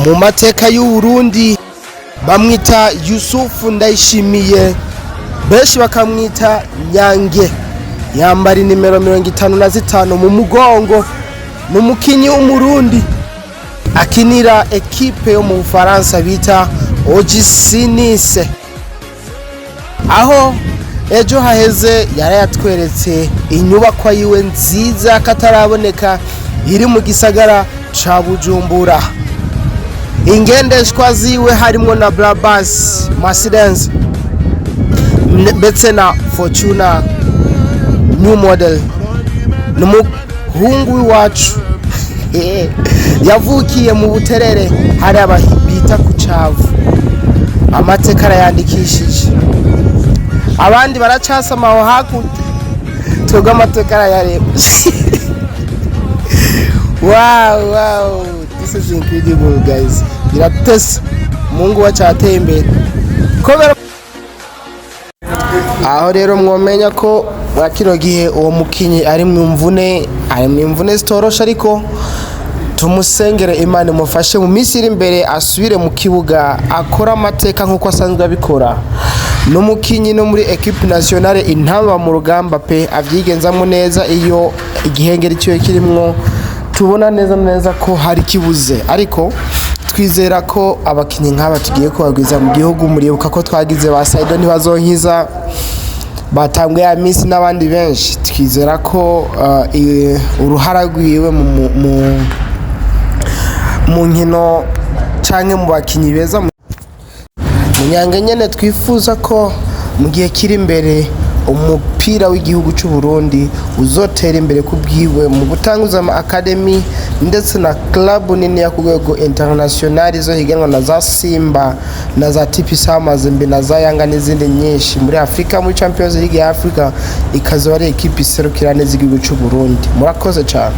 mu mateka y'u Burundi bamwita Yusufu Ndayishimiye, benshi bakamwita Nyange, yambara nimero 55 mu mugongo, n'umukinyi w'umurundi akinira ekipe yo mu Bufaransa bita OGC Nice. Aho ejo haheze yarayatweretse inyubako yiwe nziza kataraboneka iri mu gisagara ca Bujumbura. Ingendeshwa ziwe harimo na Brabus, Mercedes ndetse na Fortuna new model. N'umuhungu wacu yavukiye mu Buterere hari abita ku Cavu, amateka arayandikishije, abandi baracasama aho hakurya, twebwe amateka arayareba. Wow, this is incredible guys. Biratese, Mungu wacateye imbere. Aho rero mwomenya ko wakiro gihe uwo mukinyi ari mu mvune zitorosha, ariko tumusengere Imana imufashe mu minsi iri imbere asubire mu kibuga akora amateka nkuko asanzwe abikora. N'umukinyi no muri equipe nationale intamba mu rugamba pe avyigenzamo neza, iyo igihengeri cyo kirimwo tubona neza ko hari kibuze, ariko twizera ko abakinyi nk'aba tugiye kubagwiza mu gihugu. Muribuka ko twagize ba Saido ntibazonkiza, batambwe ya minsi n'abandi benshi. Twizera ko uruhara rwiwe mu nkino canke mu bakinyi beza Nyange nyene twifuza ko mu gihe kiri imbere umupira w'igihugu cy'u Burundi uzotera imbere kubwiwe mu gutanguza ama academy ndetse na club nini ya kugwego international zo higanwa na za Simba na za TP Mazembe na za Yanga n'izindi nyinshi muri Afrika, muri Champions League ya Africa ikazo ari equipe serukirane z'igihugu cy'u Burundi. Murakoze cyane.